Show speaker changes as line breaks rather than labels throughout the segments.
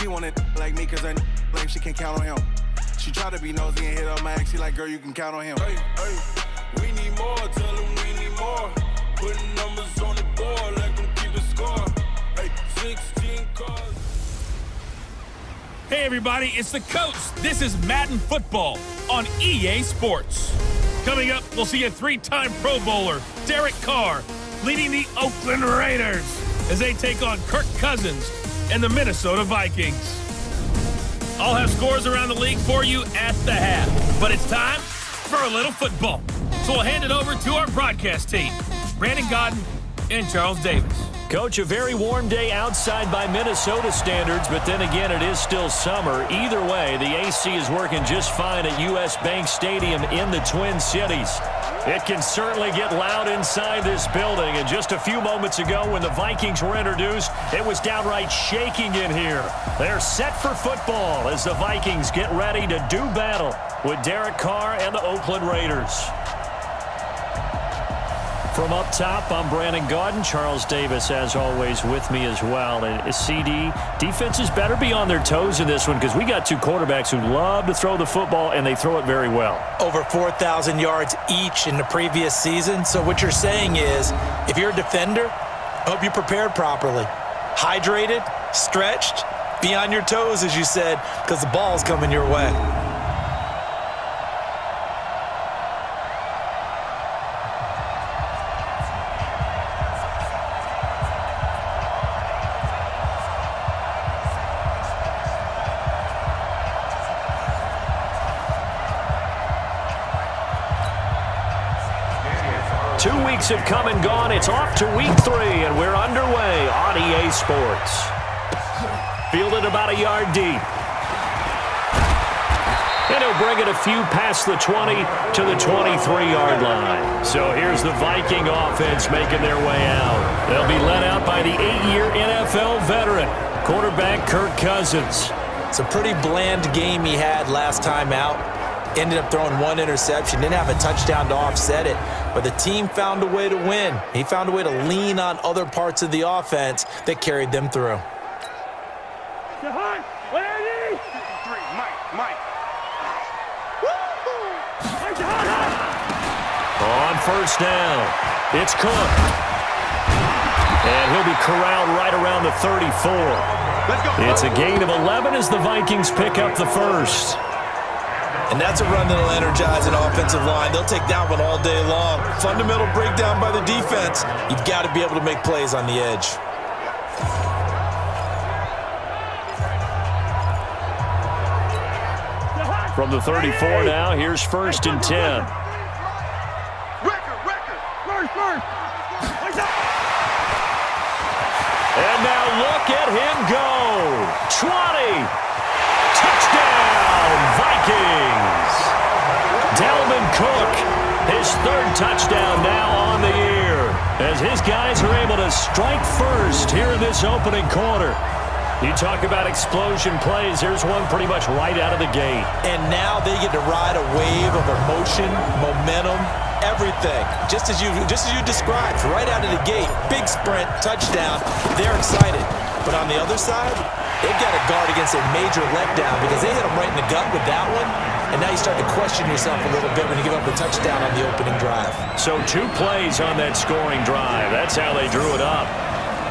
She wanted like me cause her like she can count on him. She try to be nosy and hit up my ex. She like, girl, you can count on him.
Hey, we need more. Tell them we need more. Putting numbers on the board, let them keep the score. Hey, 16 cars.
Hey everybody, it's the coach. This is Madden Football on EA Sports. Coming up, we'll see a 3-time Pro Bowler, Derek Carr, leading the Oakland Raiders as they take on Kirk Cousins and the Minnesota Vikings. I'll have scores around the league for you at the half, but it's time for a little football. So we'll hand it over to our broadcast team, Brandon Gladney and Charles Davis.
Coach, a very warm day outside by Minnesota standards, but then again, it is still summer. Either way, the AC is working just fine at U.S. Bank Stadium in the Twin Cities. It can certainly get loud inside this building, and just a few moments ago when the Vikings were introduced, it was downright shaking in here. They're set for football as the Vikings get ready to do battle with Derek Carr and the Oakland Raiders. From up top, I'm Brandon Gordon. Charles Davis, as always, with me as well. And CD, defenses better be on their toes in this one because we got two quarterbacks who love to throw the football, and they throw it very well.
Over 4,000 yards each in the previous season. So what you're saying is, if you're a defender, I hope you prepared properly. Hydrated, stretched, be on your toes, as you said, because the ball's coming your way.
2 weeks have come and gone. It's off to week 3, and we're underway on EA Sports. Fielded about a yard deep. And he'll bring it a few past the 20 to the 23-yard line. So here's the Viking offense making their way out. They'll be led out by the 8-year NFL veteran, quarterback Kirk Cousins.
It's a pretty bland game he had last time out. Ended up throwing one interception. Didn't have a touchdown to offset it. But the team found a way to win. He found a way to lean on other parts of the offense that carried them through.
On first down, it's Cook. And he'll be corralled right around the 34. It's a gain of 11 as the Vikings pick up the first.
And that's a run that'll energize an offensive line. They'll take that one all day long. Fundamental breakdown by the defense. You've got to be able to make plays on the edge.
From the 34 now, here's first and 10. And now look at him go. 20. Touchdown, Vikings. Dalvin Cook, his third touchdown now on the year, as his guys are able to strike first here in this opening quarter. You talk about explosion plays, there's one pretty much right out of the gate.
And now they get to ride a wave of emotion, momentum, everything. Just as you described, right out of the gate, big sprint, touchdown, they're excited. But on the other side, they've got to guard against a major letdown because they hit them right in the gut with that one. And now you start to question yourself a little bit when you give up a touchdown on the opening drive.
So 2 plays on that scoring drive. That's how they drew it up.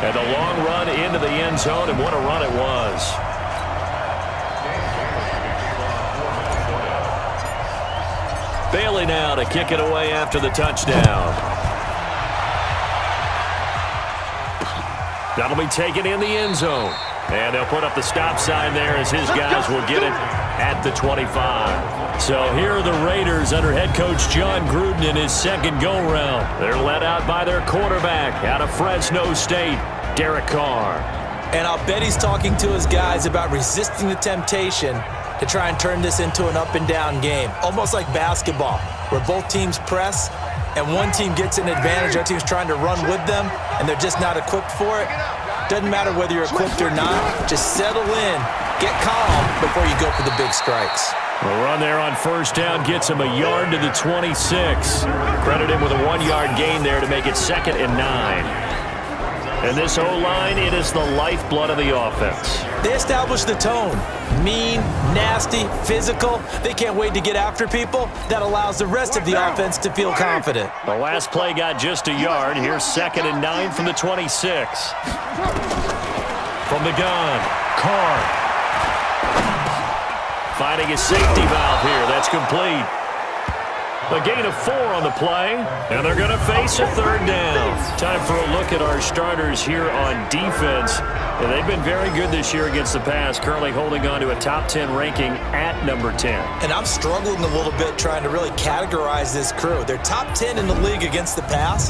And a long run into the end zone, and what a run it was. Bailey now to kick it away after the touchdown. That'll be taken in the end zone. And they'll put up the stop sign there as his guys will get it at the 25. So here are the Raiders under head coach John Gruden in his second go-round. They're led out by their quarterback out of Fresno State, Derek Carr.
And I'll bet he's talking to his guys about resisting the temptation to try and turn this into an up-and-down game. Almost like basketball, where both teams press, and one team gets an advantage, other team's trying to run with them, and they're just not equipped for it. Doesn't matter whether you're equipped or not. Just settle in, get calm before you go for the big strikes.
The run there on first down gets him a yard to the 26. Credit him with a 1-yard gain there to make it 2nd and 9. And this O-line, it is the lifeblood of the offense.
They establish the tone. Mean, nasty, physical. They can't wait to get after people. That allows the rest of the offense to feel confident.
The last play got just a yard. Here's 2nd and 9 from the 26. From the gun, Carr. Finding his safety valve here. That's complete. A gain of 4 on the play, and they're going to face a 3rd down. Time for a look at our starters here on defense. And they've been very good this year against the pass, currently holding on to a top 10 ranking at number 10.
And I'm struggling a little bit trying to really categorize this crew. They're top 10 in the league against the pass,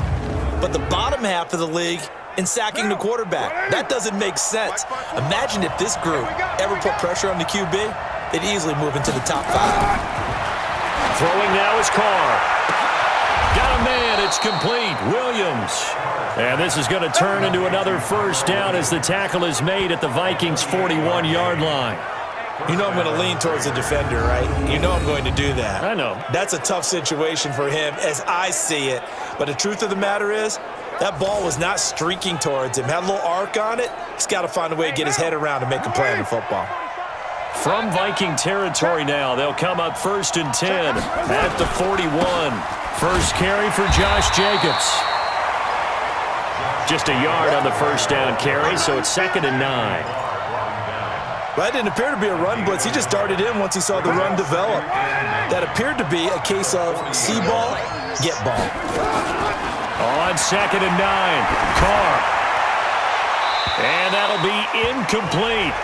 but the bottom half of the league in sacking the quarterback. That doesn't make sense. Imagine if this group ever put pressure on the QB, they'd easily move into the top 5.
Throwing now is Carr. Got a man. It's complete. Williams. And this is going to turn into another 1st down as the tackle is made at the Vikings' 41-yard line.
You know I'm going to lean towards the defender, right? You know I'm going to do that.
I know.
That's a tough situation for him as I see it. But the truth of the matter is, that ball was not streaking towards him. Had a little arc on it. He's got to find a way to get his head around and make a play on the football.
From Viking territory now, they'll come up 1st and 10 at the 41. First carry for Josh Jacobs. Just a yard on the 1st down carry, so it's 2nd and 9.
Well, that didn't appear to be a run blitz. He just darted in once he saw the run develop. That appeared to be a case of see ball, get ball.
On 2nd and 9, Carr. And that'll be incomplete.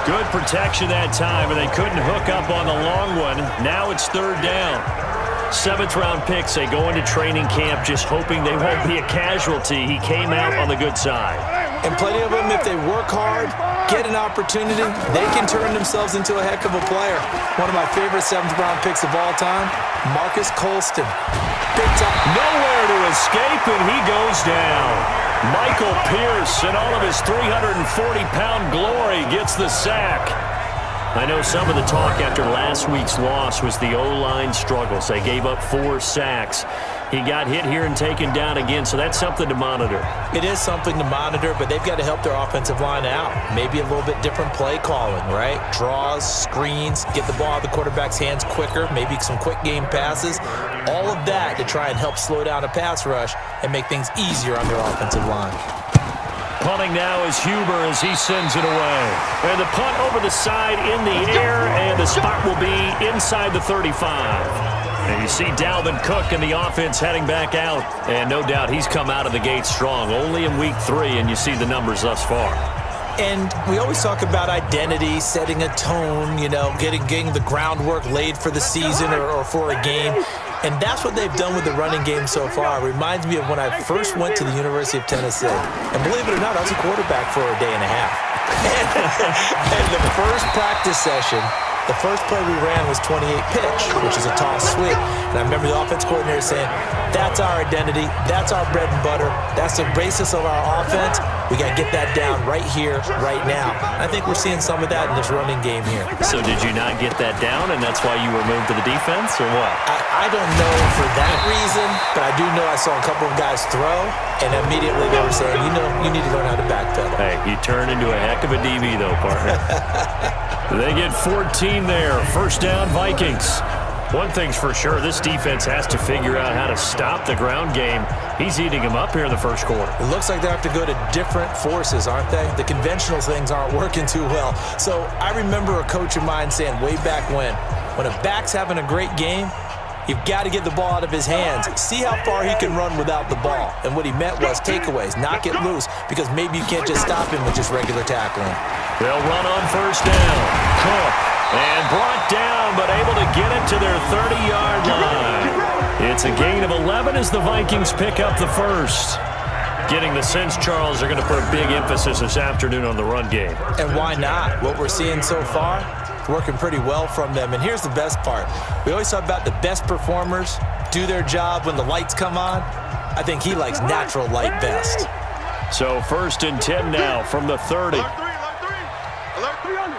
Good protection that time, and they couldn't hook up on the long one. Now it's 3rd down. 7th-round pick say go into training camp just hoping they won't be a casualty. He came out on the good side.
And plenty of them, if they work hard, get an opportunity, they can turn themselves into a heck of a player. One of my favorite 7th-round picks of all time, Marcus Colston. Big time.
Nowhere to escape, and he goes down. Micheal Pierce, in all of his 340-pound glory, gets the sack. I know some of the talk after last week's loss was the O-line struggles. They gave up 4 sacks. He got hit here and taken down again, so that's something to monitor.
It is something to monitor, but they've got to help their offensive line out. Maybe a little bit different play calling, right? Draws, screens, get the ball out of the quarterback's hands quicker, maybe some quick game passes. All of that to try and help slow down a pass rush and make things easier on their offensive line.
Punting now is Huber as he sends it away. And the punt over the side in the air, and the spot will be inside the 35. And you see Dalvin Cook and the offense heading back out. And no doubt he's come out of the gate strong. Only in week 3, and you see the numbers thus far.
And we always talk about identity, setting a tone, you know, getting the groundwork laid for the season or for a game. And that's what they've done with the running game so far. It reminds me of when I first went to the University of Tennessee. And believe it or not, I was a quarterback for a day and a half. And the first practice session, the first play we ran was 28 pitch, which is a toss sweep. And I remember the offense coordinator saying, that's our identity, that's our bread and butter, that's the basis of our offense. We got to get that down right here, right now. And I think we're seeing some of that in this running game here.
So did you not get that down, and that's why you were moved to the defense, or what?
I don't know for that reason, but I do know I saw a couple of guys throw, and immediately they were saying, you know, you need to learn how to backpedal.
Hey, you turn into a heck of a DB, though, partner. They get 14 there. 1st down, Vikings. One thing's for sure, this defense has to figure out how to stop the ground game. He's eating them up here in the 1st quarter.
It looks like they have to go to different forces, aren't they? The conventional things aren't working too well. So I remember a coach of mine saying way back when a back's having a great game, you've got to get the ball out of his hands. See how far he can run without the ball. And what he meant was takeaways, knock it loose, because maybe you can't just stop him with just regular tackling.
They'll run on 1st down. Cook. And brought down, but able to get it to their 30-yard line. It's a gain of 11 as the Vikings pick up the 1st. Getting the sense, Charles, they're going to put a big emphasis this afternoon on the run game.
And why not? What we're seeing so far, working pretty well from them. And here's the best part. We always talk about the best performers do their job when the lights come on. I think he likes natural light best.
So 1st and 10 now from the 30.
Alert 3 under.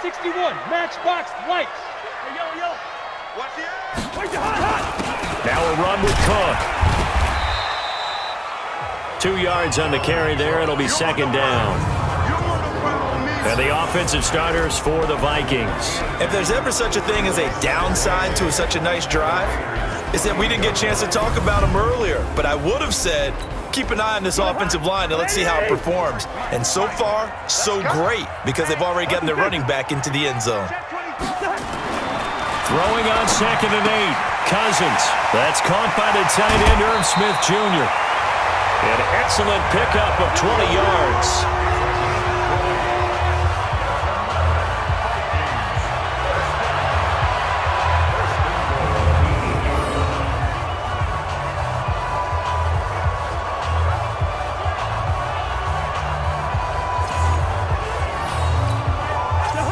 61, matchbox lights. Hey, yellow. Watch the air. Hot.
Now a run with Cook. 2 yards on the carry there. It'll be second down. And the offensive starters for the Vikings.
If there's ever such a thing as a downside to such a nice drive, is that we didn't get a chance to talk about them earlier. But I would have said, keep an eye on this offensive line and let's see how it performs. And so far, so great, because they've already gotten their running back into the end zone.
Throwing on 2nd and 8. Cousins. That's caught by the tight end, Irv Smith Jr. An excellent pickup of 20 yards.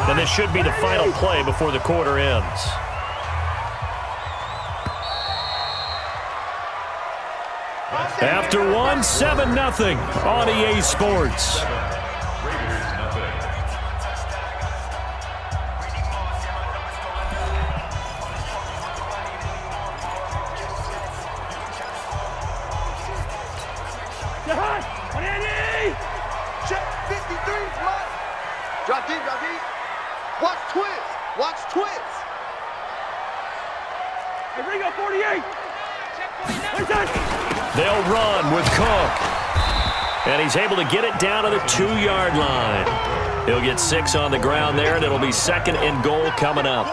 And this should be the final play before the quarter ends. After 7-0 on EA Sports.
Check 53, drop deep, drop deep. Watch twist. Watch twist.
Hey, Ringo, 48.
They'll run with Cook. And he's able to get it down to the 2-yard line. He'll get 6 on the ground there, and it'll be 2nd and goal coming up.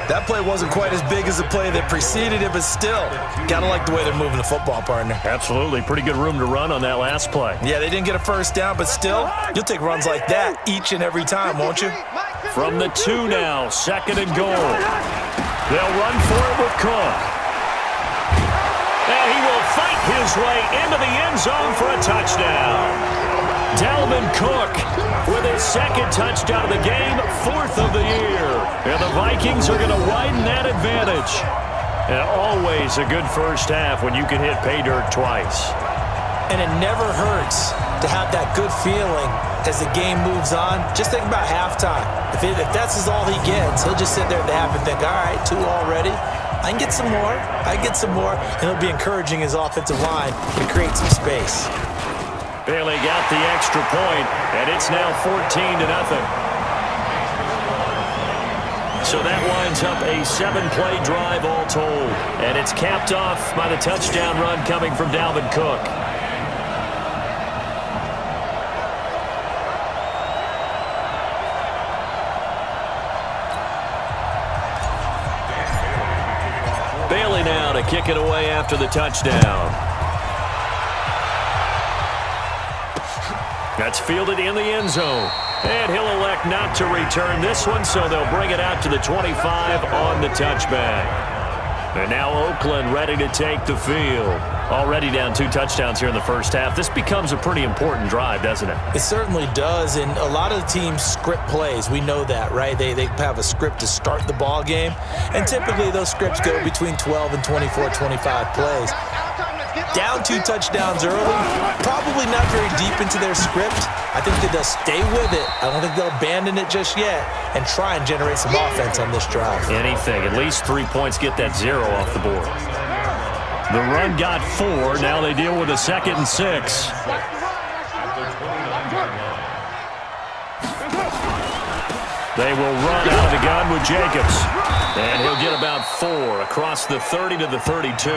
That play wasn't quite as big as the play that preceded it, but still, gotta like the way they're moving the football, partner.
Absolutely. Pretty good room to run on that last play.
Yeah, they didn't get a first down, but still, you'll take runs like that each and every time, won't you?
From the 2 now, 2nd and goal. They'll run for it with Cook. And he will fight his way into the end zone for a touchdown. Dalvin Cook with his 2nd touchdown of the game, 4th of the year. And the Vikings are going to widen that advantage. And always a good first half when you can hit pay dirt twice.
And it never hurts to have that good feeling as the game moves on. Just think about halftime. If that's all he gets, he'll just sit there at the half and think, all right, 2 already. I can get some more. I can get some more. And he'll be encouraging his offensive line to create some space.
Bailey got the extra point, and it's now 14-0. So that winds up a 7-play drive all told. And it's capped off by the touchdown run coming from Dalvin Cook. Bailey now to kick it away after the touchdown. That's fielded in the end zone. And he'll elect not to return this one, so they'll bring it out to the 25 on the touchback. And now Oakland ready to take the field. Already down 2 touchdowns here in the first half. This becomes a pretty important drive, doesn't it?
It certainly does, and a lot of the teams script plays. We know that, right? They have a script to start the ball game, and typically those scripts go between 12 and 24, 25 plays. Down 2 touchdowns early, probably not very deep into their script. I think that they'll stay with it. I don't think they'll abandon it just yet and try and generate some offense on this drive.
Anything. At least 3 points, get that 0 off the board. The run got 4. Now they deal with a 2nd and 6. They will run out of the gun with Jacobs. And he'll get about 4 across the 30 to the 32.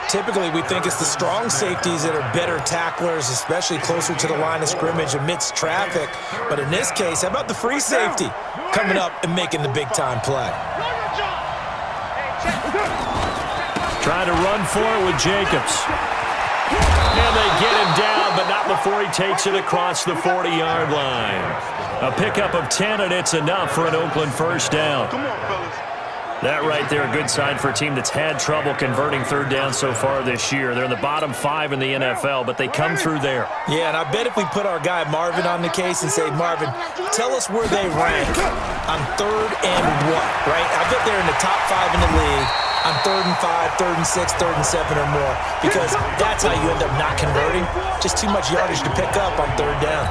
Typically, we think it's the strong safeties that are better tacklers, especially closer to the line of scrimmage amidst traffic. But in this case, how about the free safety coming up and making the big-time play?
Trying to run for it with Jacobs. And they get him down, but not before he takes it across the 40-yard line. A pickup of 10, and it's enough for an Oakland first down.
Come on, fellas.
That right there, a good sign for a team that's had trouble converting third down so far this year. They're in the bottom 5 in the NFL, but they come through there.
Yeah, and I bet if we put our guy Marvin on the case and say, Marvin, tell us where they rank on 3rd and what, right? I bet they're in the top 5 in the league on 3rd and 5, 3rd and 6, 3rd and 7 or more, because that's how you end up not converting. Just too much yardage to pick up on 3rd down.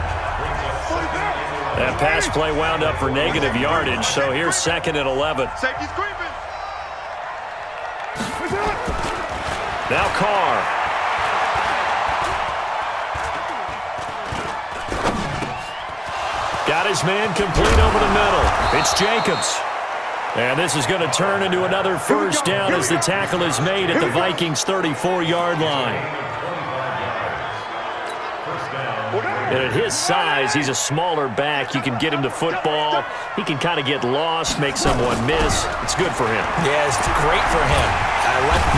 That pass play wound up for negative yardage, so here's 2nd and 11.
Safety's creeping.
Now Carr. Got his man complete over the middle. It's Jacobs. And this is going to turn into another first down as the tackle is made at the Vikings' 34-yard line. And at his size, he's a smaller back. You can get him to football. He can kind of get lost, make someone miss. It's good for him.
Yeah, it's great for him.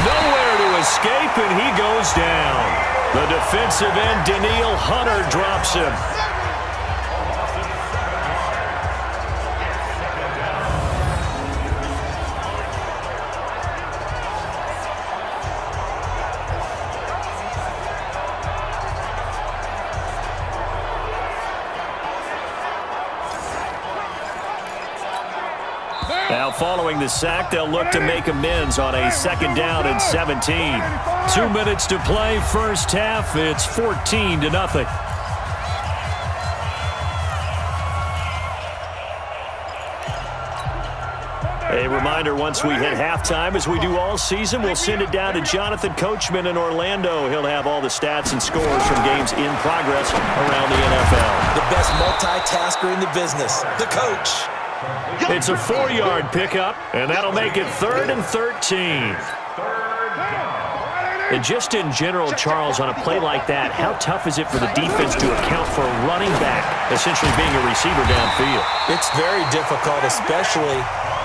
Nowhere to escape, and he goes down. The defensive end, Daniil Hunter, drops him. Now, following the sack, they'll look to make amends on a 2nd down and 17. 2 minutes to play, first half. It's 14-0. A reminder, once we hit halftime, as we do all season, we'll send it down to Jonathan Coachman in Orlando. He'll have all the stats and scores from games in progress around the NFL.
The best multitasker in the business, the coach.
It's a 4-yard pickup, and that'll make it 3rd and 13. And just in general, Charles, on a play like that, how tough is it for the defense to account for a running back essentially being a receiver downfield?
It's very difficult, especially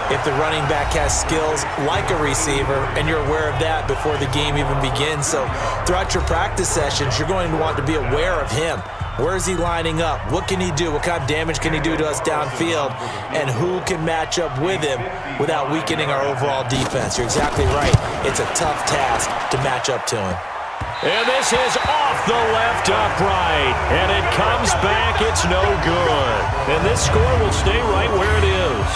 if the running back has skills like a receiver, and you're aware of that before the game even begins. So throughout your practice sessions, you're going to want to be aware of him. Where is he lining up? What can he do? What kind of damage can he do to us downfield? And who can match up with him without weakening our overall defense? You're exactly right. It's a tough task to match up to him.
And this is off the left upright. And it comes back. It's no good. And this score will stay right where it is.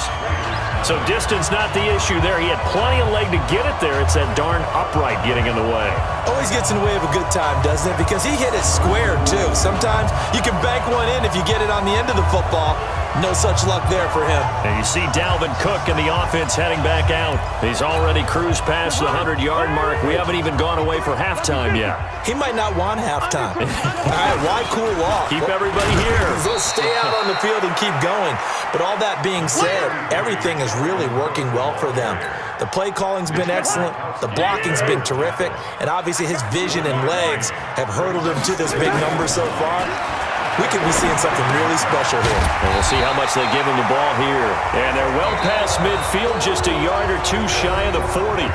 So distance not the issue there. He had plenty of leg to get it there. It's that darn upright getting in the way.
Always gets in the way of a good time, doesn't it? Because he hit it square, too. Sometimes you can bank one in if you get it on the end of the football. No such luck there for him.
And you see Dalvin Cook in the offense heading back out. He's already cruised past the 100-yard mark. We haven't even gone away for halftime yet.
He might not want halftime. All right, why cool off?
Keep everybody here.
Let's stay out on the field and keep going. But all that being said, everything is really working well for them. The play calling's been excellent. The blocking's been terrific. And obviously his vision and legs have hurdled him to this big number so far. We could be seeing something really special here.
And we'll see how much they give him the ball here. And they're well past midfield, just a yard or two shy of the 40.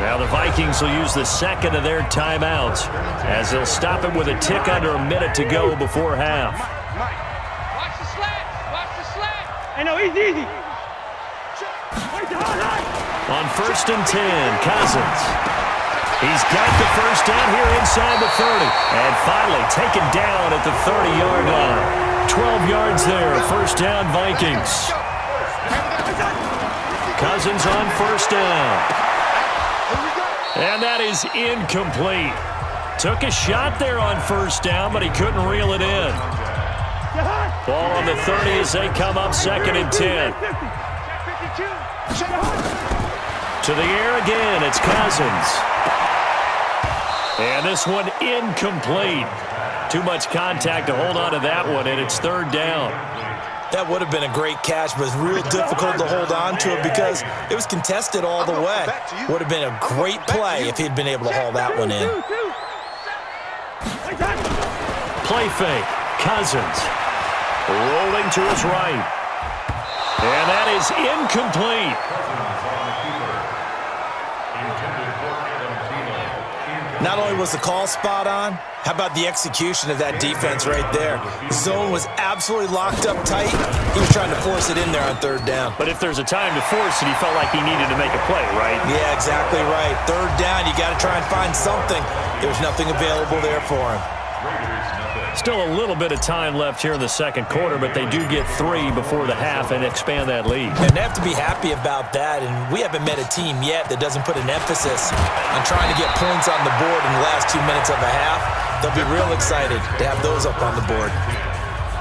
Now the Vikings will use the second of their timeouts as they'll stop it with a tick under a minute to go before half.
Watch the slant. Watch the slant. I know, easy.
On 1st and 10, Cousins. He's got the first down here inside the 30. And finally taken down at the 30-yard line. 12 yards there, first down Vikings. Cousins on 1st down. And that is incomplete. Took a shot there on 1st down, but he couldn't reel it in. Ball on the 30 as they come up 2nd and 10. To the air again, it's Cousins. And this one incomplete. Too much contact to hold on to that one, and it's 3rd down.
That would have been a great catch, but it's real difficult to hold on to it because it was contested all the way. Would have been a great play if he'd been able to haul that one in.
Play fake. Cousins. Rolling to his right. And that is incomplete.
Not only was the call spot on, how about the execution of that defense right there? The zone was absolutely locked up tight. He was trying to force it in there on 3rd down.
But if there's a time to force it, he felt like he needed to make a play, right?
Yeah, exactly right. 3rd down, you got to try and find something. There's nothing available there for him.
Still a little bit of time left here in the 2nd quarter, but they do get 3 before the half and expand that lead.
And they have to be happy about that, and we haven't met a team yet that doesn't put an emphasis on trying to get points on the board in the last 2 minutes of a half. They'll be real excited to have those up on the board.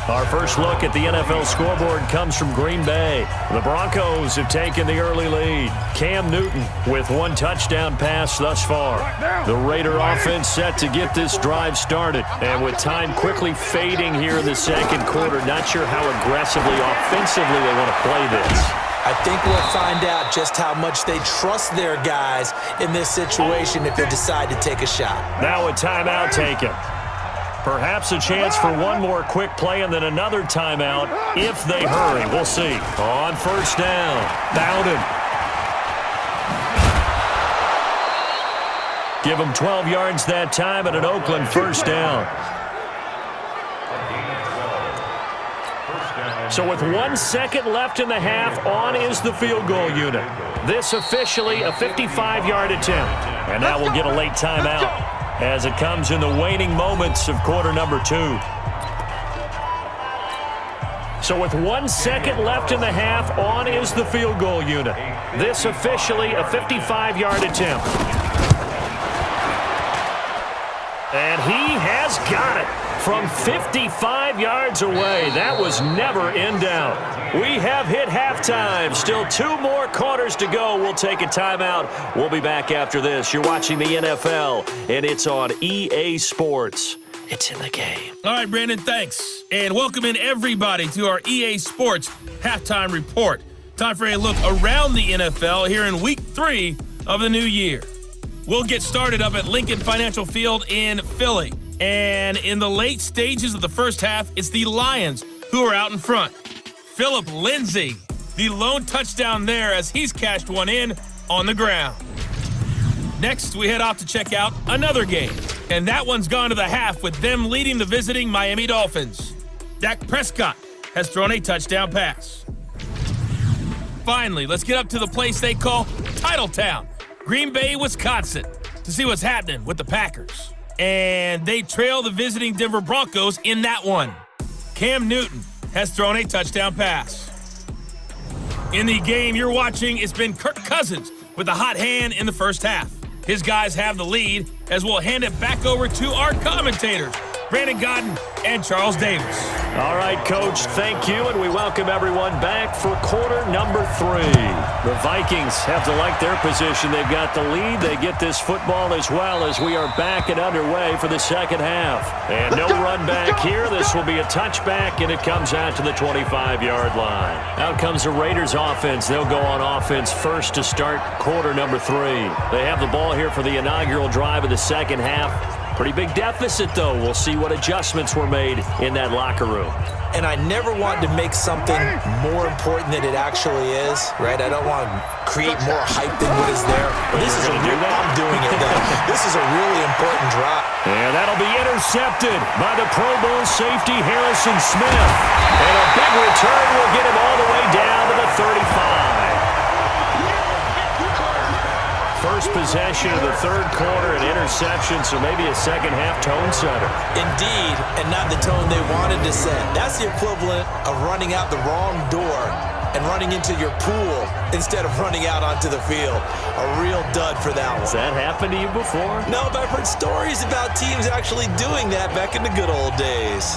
Our first look at the NFL scoreboard comes from Green Bay. The Broncos have taken the early lead. Cam Newton with one touchdown pass thus far. The Raider offense set to get this drive started. And with time quickly fading here in the second quarter, not sure how aggressively, offensively they want to play this.
I think we'll find out just how much they trust their guys in this situation if they decide to take a shot. Now
a timeout taken. Perhaps a chance for one more quick play and then another timeout if they hurry. We'll see. On first down, Bowden. Give them 12 yards that time and an Oakland first down. So with 1 second left in the half, on is the field goal unit. This officially a 55-yard attempt. And now we'll get a late timeout as it comes in the waning moments of quarter number 2. So with 1 second left in the half, on is the field goal unit. This officially a 55-yard attempt. And he has got it from 55 yards away. That was never in doubt. We have hit halftime. Still 2 more quarters to go. We'll take a timeout. We'll be back after this. You're watching the NFL, and it's on EA Sports. It's in the game.
All right, Brandon, thanks. And welcome in everybody to our EA Sports Halftime Report. Time for a look around the NFL here in Week 3 of the new year. We'll get started up at Lincoln Financial Field in Philly. And in the late stages of the first half, it's the Lions who are out in front. Phillip Lindsay, the lone touchdown there as he's cashed one in on the ground. Next, we head off to check out another game. And that one's gone to the half with them leading the visiting Miami Dolphins. Dak Prescott has thrown a touchdown pass. Finally, let's get up to the place they call Titletown, Green Bay, Wisconsin, to see what's happening with the Packers. And they trail the visiting Denver Broncos in that one. Cam Newton has thrown a touchdown pass. In the game you're watching, it's been Kirk Cousins with a hot hand in the first half. His guys have the lead as we'll hand it back over to our commentators, Brandon Godden and Charles Davis.
All right, Coach, thank you, and we welcome everyone back for quarter number 3. The Vikings have to like their position. They've got the lead. They get this football as well as we are back and underway for the second half. And no run back here. This will be a touchback, and it comes out to the 25-yard line. Out comes the Raiders offense. They'll go on offense first to start quarter number 3. They have the ball here for the inaugural drive of the second half. Pretty big deficit, though. We'll see what adjustments were made in that locker room.
And I never want to make something more important than it actually is, right? I don't want to create more hype than what is there. But this is I'm doing it, though. This is a really important drop.
And that'll be intercepted by the Pro Bowl safety Harrison Smith. And a big return will get him all the way down to the 35. First possession of the third quarter, an interception, so maybe a second-half tone setter.
Indeed, and not the tone they wanted to set. That's the equivalent of running out the wrong door and running into your pool instead of running out onto the field. A real dud for that one.
Has that happened to you before?
No, but I've heard stories about teams actually doing that back in the good old days.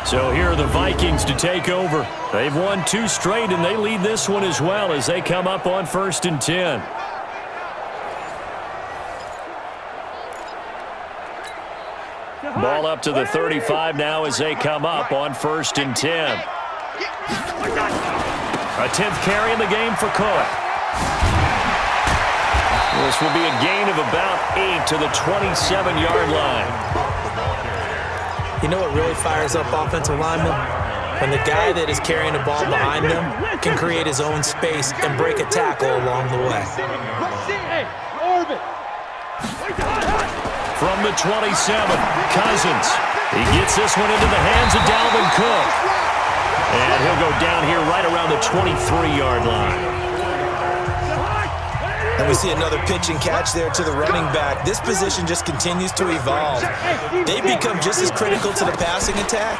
So here are the Vikings to take over. They've won 2 straight, and they lead this one as well as they come up on 1st and 10. Ball up to the 35 now as they come up on 1st and 10. A 10th carry in the game for Cook. This will be a gain of about 8 to the 27-yard line.
You know what really fires up offensive linemen? When the guy that is carrying the ball behind them can create his own space and break a tackle along the way.
From the 27, Cousins. He gets this one into the hands of Dalvin Cook. And he'll go down here right around the 23-yard line.
And we see another pitch and catch there to the running back. This position just continues to evolve. They become just as critical to the passing attack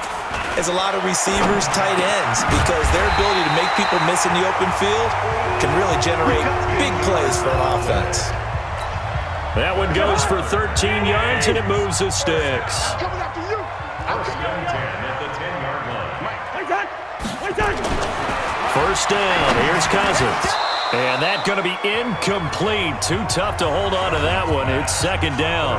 as a lot of receivers, tight ends, because their ability to make people miss in the open field can really generate big plays for an offense.
That one goes for 13 yards, and it moves the sticks.
Coming after you.
First down, here's Cousins. And that's going to be incomplete. Too tough to hold on to that one. It's second down.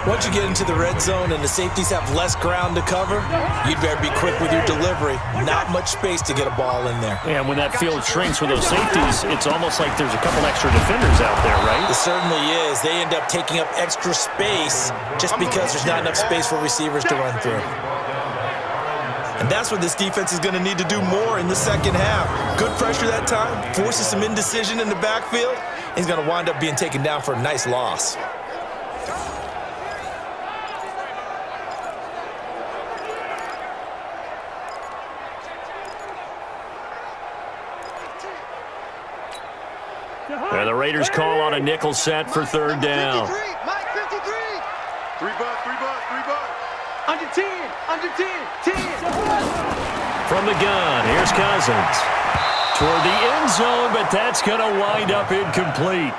Once you get into the red zone and the safeties have less ground to cover, you'd better be quick with your delivery. Not much space to get a ball in there.
And when that field shrinks with those safeties, it's almost like there's a couple extra defenders out there, right?
It certainly is. They end up taking up extra space just because there's not enough space for receivers to run through. And that's what this defense is going to need to do more in the second half. Good pressure that time, forces some indecision in the backfield. He's going to wind up being taken down for a nice loss.
And the Raiders call on a nickel set for third down.
Mike 53. 3 bucks.
Under 10, 10.
From the gun, here's Cousins. Toward the end zone, but that's going to wind up incomplete.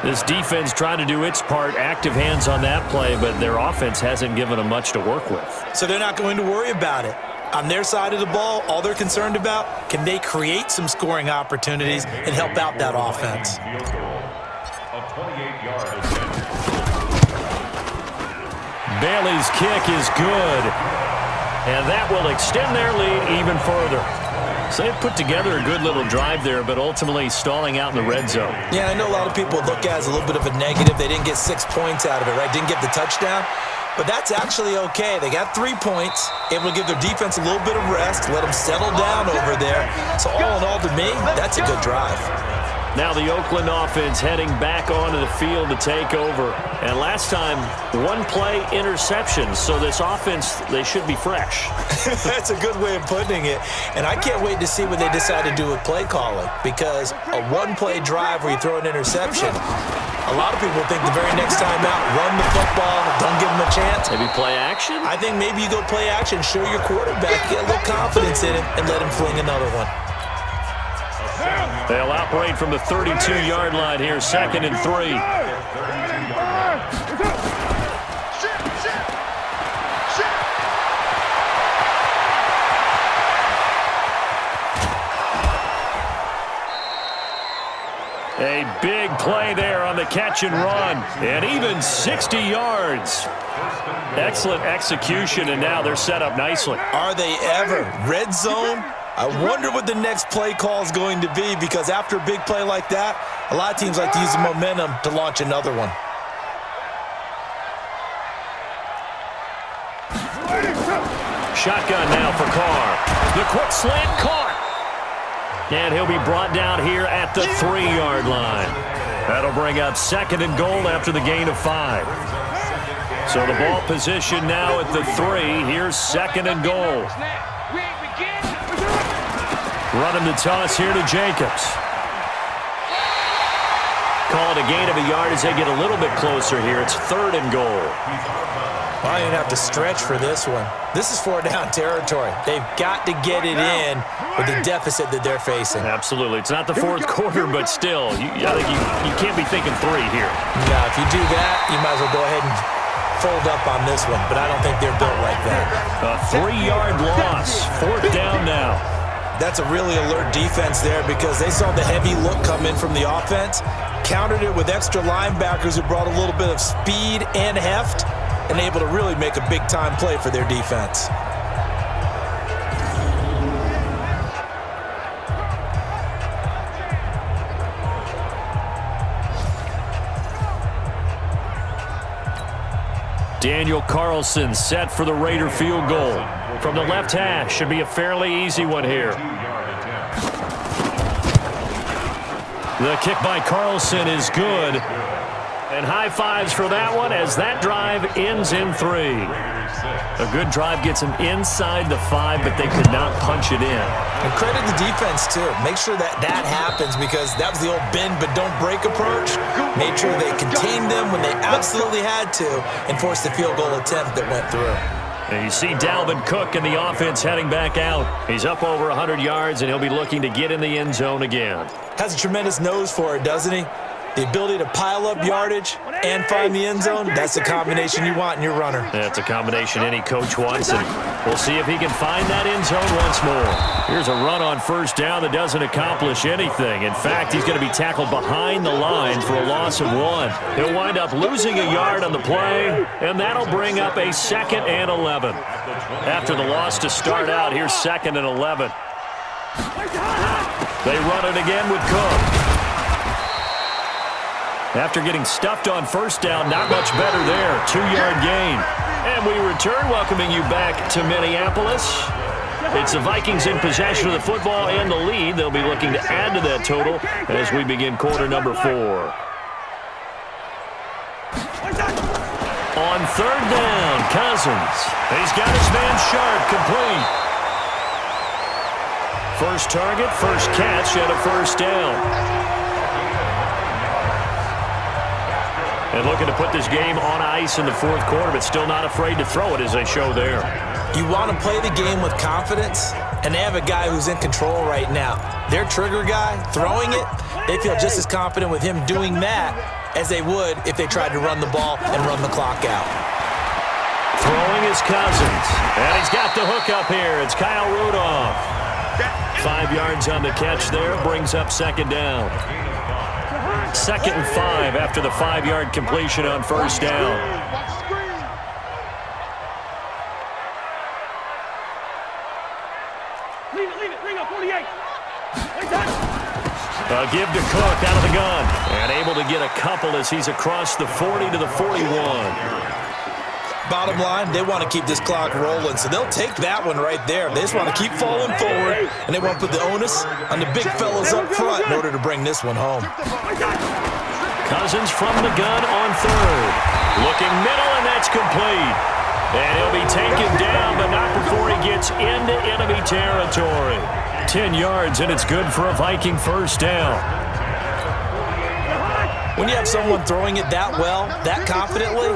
This defense trying to do its part, active hands on that play, but their offense hasn't given them much to work with.
So they're not going to worry about it. On their side of the ball, all they're concerned about, can they create some scoring opportunities and help out that offense?
Bailey's kick is good, and that will extend their lead even further. So they've put together a good little drive there, but ultimately stalling out in the red zone.
Yeah, I know a lot of people look at it as a little bit of a negative. They didn't get 6 points out of it, right? Didn't get the touchdown. But that's actually okay. They got 3 points, able to give their defense a little bit of rest, let them settle down over there. So all in all, to me, that's a good drive.
Now the Oakland offense heading back onto the field to take over. And last time, 1-play interception. So this offense, they should be fresh.
That's a good way of putting it. And I can't wait to see what they decide to do with play calling. Because a 1-play drive where you throw an interception, a lot of people think the very next time out, run the football, don't give them a chance.
Maybe play action?
I think maybe you go play action, show your quarterback, get a little confidence in him, and let him fling another one.
They'll operate from the 32-yard line here, 2nd and 3. A big play there on the catch and run, and even 60 yards. Excellent execution, and now they're set up nicely.
Are they ever? Red zone? I wonder what the next play call is going to be, because after a big play like that, a lot of teams like to use the momentum to launch another one.
Shotgun now for Carr. The quick slant caught. And he'll be brought down here at the 3-yard line. That'll bring up 2nd and goal after the gain of 5. So the ball position now at the 3. Here's 2nd and goal. Running the toss here to Jacobs. Call it a gain of a yard as they get a little bit closer here. It's 3rd and goal.
I didn't have to stretch for this one. This is 4-down territory. They've got to get it in with the deficit that they're facing.
Absolutely. It's not the 4th quarter, but still, I think you can't be thinking 3 here.
No, if you do that, you might as well go ahead and fold up on this one, but I don't think they're built like that.
A 3-yard loss. 4th down now.
That's a really alert defense there, because they saw the heavy look come in from the offense, countered it with extra linebackers who brought a little bit of speed and heft, and able to really make a big-time play for their defense.
Daniel Carlson set for the Raider field goal. From the left hash, should be a fairly easy one here. The kick by Carlson is good. And high fives for that one as that drive ends in 3. A good drive gets them inside the 5, but they could not punch it in.
And credit the defense, too. Make sure that happens, because that was the old bend but don't break approach. Made sure they contained them when they absolutely had to and forced the field goal attempt that went through.
And you see Dalvin Cook and the offense heading back out. He's up over 100 yards, and he'll be looking to get in the end zone again.
Has a tremendous nose for it, doesn't he? The ability to pile up yardage and find the end zone, that's the combination you want in your runner.
That's a combination any coach wants, and we'll see if he can find that end zone once more. Here's a run on first down that doesn't accomplish anything. In fact, he's going to be tackled behind the line for a loss of 1. He'll wind up losing a yard on the play, and that'll bring up a 2nd and 11. After the loss to start out, here's 2nd and 11. They run it again with Cook. After getting stuffed on first down, not much better there. 2-yard gain. And we return, welcoming you back to Minneapolis. It's the Vikings in possession of the football and the lead. They'll be looking to add to that total as we begin quarter number 4. On 3rd down, Cousins. He's got his man Sharpe complete. First target, first catch, and a first down. And looking to put this game on ice in the 4th quarter, but still not afraid to throw it as they show there.
You want to play the game with confidence, and they have a guy who's in control right now. Their trigger guy, throwing it, they feel just as confident with him doing that as they would if they tried to run the ball and run the clock out.
Throwing is Cousins, and he's got the hook up here. It's Kyle Rudolph. 5 yards on the catch there, brings up 2nd down. 2nd and 5 after the 5-yard completion on first down.
Leave it, bring up 48.
A give to Cook out of the gun. And able to get a couple as he's across the 40 to the 41.
Bottom line, they want to keep this clock rolling, so they'll take that one right there. They just want to keep falling forward, and they want to put the onus on the big fellas up front in order to bring this one home.
Cousins from the gun on 3rd. Looking middle, and that's complete. And he'll be taken down, but not before he gets into enemy territory. 10 yards, and it's good for a Viking first down.
When you have someone throwing it that well, that confidently,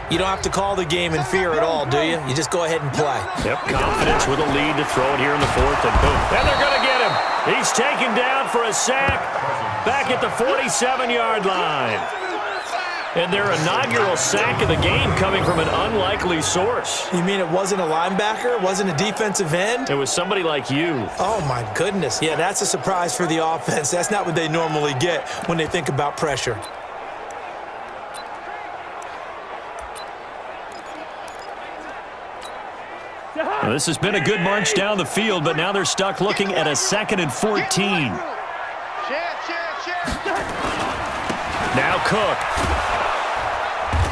you don't have to call the game in fear at all, do you? You just go ahead and play.
Yep, confidence with a lead to throw it here in the 4th, and boom. And they're going to get him. He's taken down for a sack back at the 47-yard line. And their inaugural sack of the game coming from an unlikely source.
You mean it wasn't a linebacker? It wasn't a defensive end?
It was somebody like you.
Oh, my goodness. Yeah, that's a surprise for the offense. That's not what they normally get when they think about pressure.
Well, this has been a good march down the field, but now they're stuck looking at a 2nd and 14. Now Cook.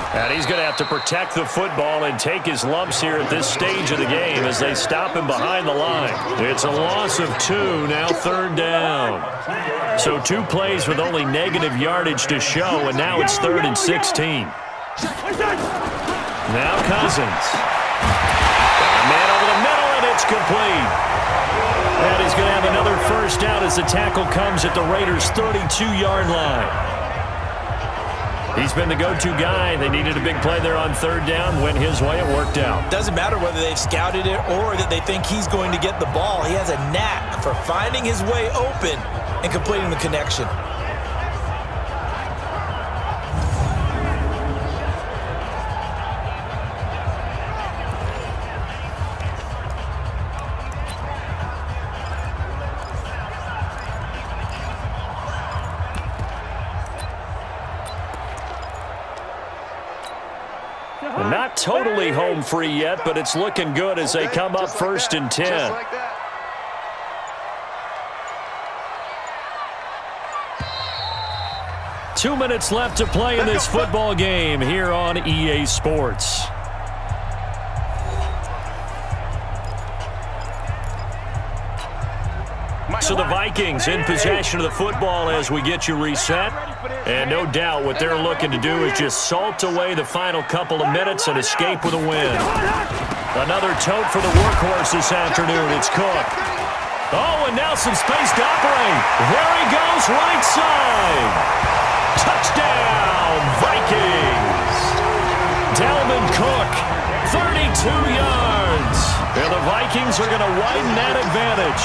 And he's going to have to protect the football and take his lumps here at this stage of the game as they stop him behind the line. It's a loss of 2, now 3rd down. So 2 plays with only negative yardage to show, and now it's 3rd and 16. Now Cousins. A man over the middle, and it's complete. And he's going to have another first down as the tackle comes at the Raiders' 32-yard line. He's been the go-to guy. They needed a big play there on 3rd down. Went his way. It worked out.
Doesn't matter whether they've scouted it or that they think he's going to get the ball. He has a knack for finding his way open and completing the connection.
Not totally home free yet, but it's looking good as they come up 1st and 10. 2 minutes left to play in this football game here on EA Sports. So the Vikings in possession of the football as we get you reset. And no doubt what they're looking to do is just salt away the final couple of minutes and escape with a win. Another tote for the workhorse this afternoon. It's Cook. Oh, and now some space to operate. There he goes, right side. Touchdown, Vikings. Dalvin Cook, 32 yards. Vikings are going to widen that advantage.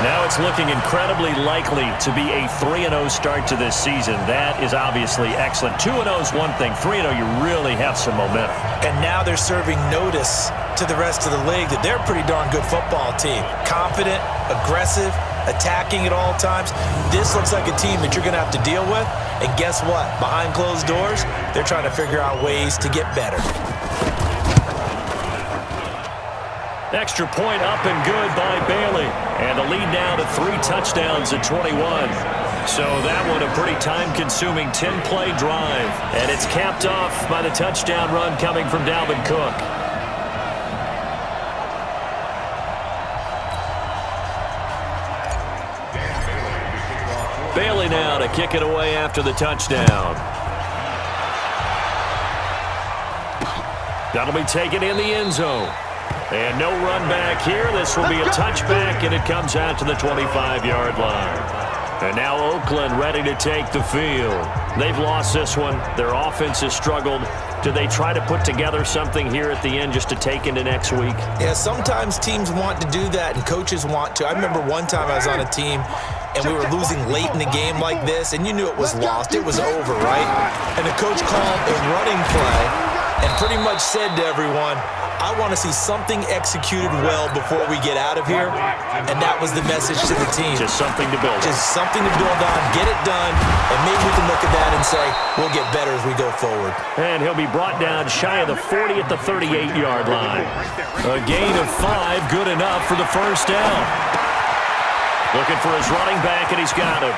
Now it's looking incredibly likely to be a 3-0 start to this season. That is obviously excellent. 2-0 is one thing. 3-0, you really have some momentum.
And now they're serving notice to the rest of the league that they're a pretty darn good football team. Confident, aggressive, attacking at all times. This looks like a team that you're going to have to deal with. And guess what? Behind closed doors, they're trying to figure out ways to get better.
Extra point up and good by Bailey. And the lead now to 3 touchdowns at 21. So that one a pretty time-consuming 10-play drive. And it's capped off by the touchdown run coming from Dalvin Cook. Bailey now to kick it away after the touchdown. That'll be taken in the end zone. And no run back here. This will be a touchback, and it comes out to the 25-yard line. And now Oakland ready to take the field. They've lost this one. Their offense has struggled. Do they try to put together something here at the end just to take into next week?
Yeah, sometimes teams want to do that, and coaches want to. I remember one time I was on a team, and we were losing late in the game like this, and you knew it was lost. It was over, right? And the coach called a running play and pretty much said to everyone, I want to see something executed well before we get out of here. And that was the message to the team.
Just something to build on.
Just something to build on, get it done, and maybe we can look at that and say, we'll get better as we go forward.
And he'll be brought down shy of the 40 at the 38-yard line. A gain of 5, good enough for the first down. Looking for his running back, and he's got him.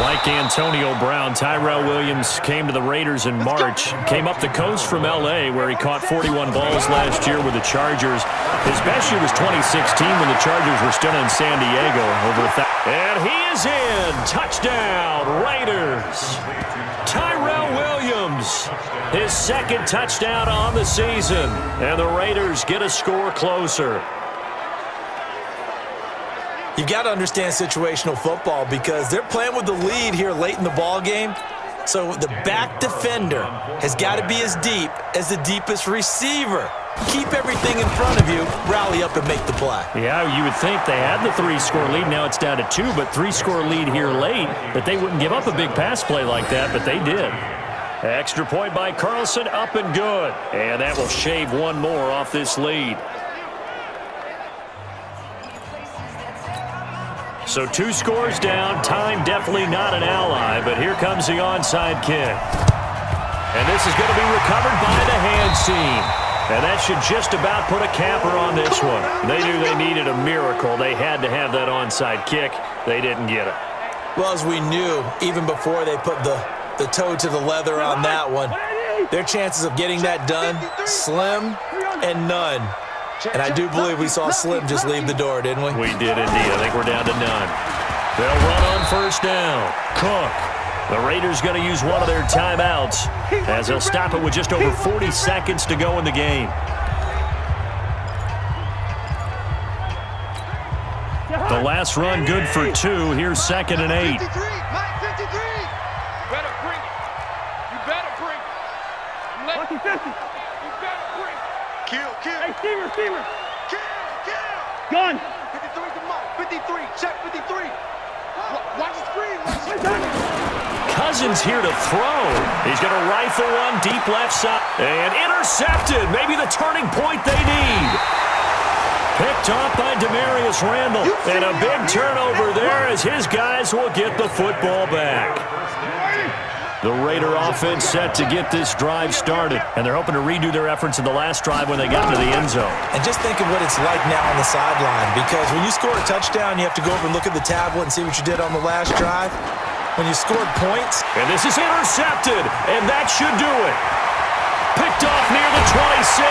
Like Antonio Brown, Tyrell Williams came to the Raiders in March. Came up the coast from L.A., where he caught 41 balls last year with the Chargers. His best year was 2016 when the Chargers were still in San Diego. And he is in. Touchdown, Raiders. Tyrell Williams, his second touchdown on the season. And the Raiders get a score closer.
You've got to understand situational football because they're playing with the lead here late in the ball game. So the back defender has got to be as deep as the deepest receiver. Keep everything in front of you, rally up and make the play.
Yeah, you would think they had the 3-score lead. Now it's down to 2, but 3-score lead here late, that they wouldn't give up a big pass play like that, but they did. Extra point by Carlson, up and good. And that will shave one more off this lead. So 2 scores down, time definitely not an ally, but here comes the onside kick. And this is going to be recovered by the hand team. And that should just about put a capper on this one. They knew they needed a miracle. They had to have that onside kick. They didn't get it.
Well, as we knew, even before they put the toe to the leather on that one, their chances of getting that done, slim and none. And I do believe we saw Slim just leave the door, didn't we?
We did indeed. I think we're down to none. They'll run on first down. Cook. The Raiders going to use one of their timeouts as they'll stop it with just over 40 seconds to go in the game. The last run good for 2. Here's 2nd and 8.
Better bring it. You better bring it. Lucky 50. You better bring it.
Kill.
Hey, Steamer.
Kill.
Gun.
53 to Mike. 53. Check 53. Watch the screen.
Cousins here to throw. He's going to rifle one deep left side. And intercepted. Maybe the turning point they need. Picked off by Demarius Randall. And a big turnover there as his guys will get the football back. The Raider offense set to get this drive started. And they're hoping to redo their efforts in the last drive when they got to the end zone.
And just think of what it's like now on the sideline, because when you score a touchdown, you have to go over and look at the tablet and see what you did on the last drive. When you scored points.
And this is intercepted, and that should do it. Picked off near the 26,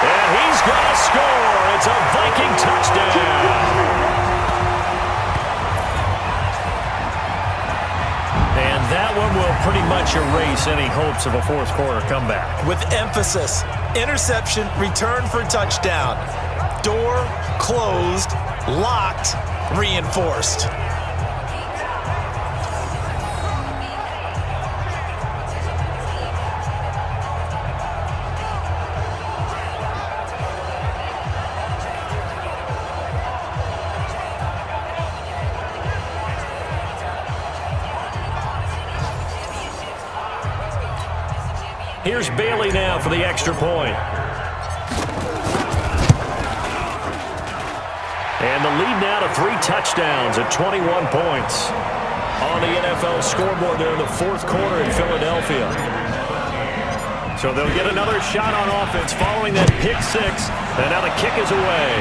and he's going to score. It's a Viking touchdown. And that one will pretty much erase any hopes of a fourth-quarter comeback.
With emphasis, interception, return for touchdown. Door closed, locked, reinforced.
Here's Bailey now for the extra point. And the lead now to 3 touchdowns at 21 points. On the NFL scoreboard there in the fourth quarter in Philadelphia. So they'll get another shot on offense following that pick 6. And now the kick is away.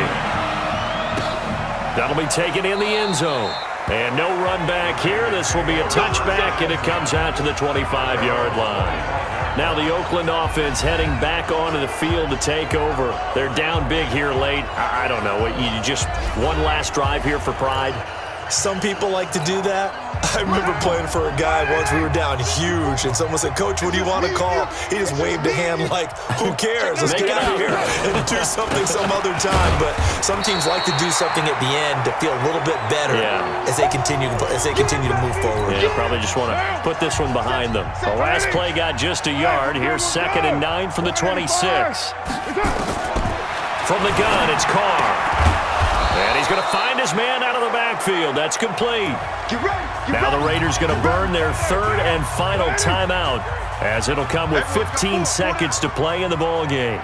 That'll be taken in the end zone. And no run back here. This will be a touchback, and it comes out to the 25-yard line. Now the Oakland offense heading back onto the field to take over. They're down big here late. I don't know. You just one last drive here for pride?
Some people like to do that. I remember playing for a guy once. We were down huge, and someone said, "Coach, what do you want to call?" He just waved a hand like, "Who cares? Let's get out of here and do something some other time." But some teams like to do something at the end to feel a little bit better as they continue to move forward.
Yeah, probably just want to put this one behind them. The last play got just a yard. Here's 2nd and 9 from the 26. From the gun, it's Carr. And he's going to find his man out of the backfield. That's complete. Now the Raiders going to burn their 3rd and final timeout, as it'll come with 15 seconds to play in the ball game.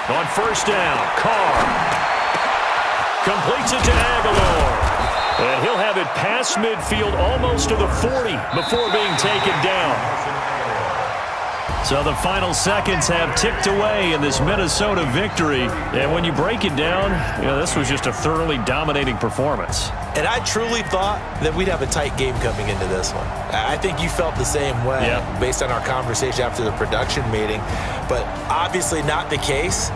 On 1st down, Carr completes it to Aguilar. And he'll have it past midfield almost to the 40 before being taken down. So the final seconds have ticked away in this Minnesota victory. And when you break it down, this was just a thoroughly dominating performance.
And I truly thought that we'd have a tight game coming into this one. I think you felt the same way based on our conversation after the production meeting. But obviously not the case.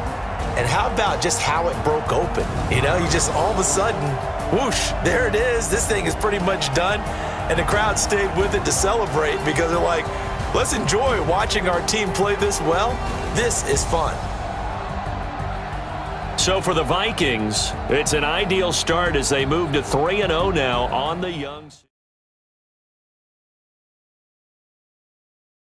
And how about just how it broke open? You just all of a sudden, whoosh, there it is. This thing is pretty much done. And the crowd stayed with it to celebrate because they're like, let's enjoy watching our team play this well. This is fun.
So for the Vikings, it's an ideal start as they move to 3-0 now on the young.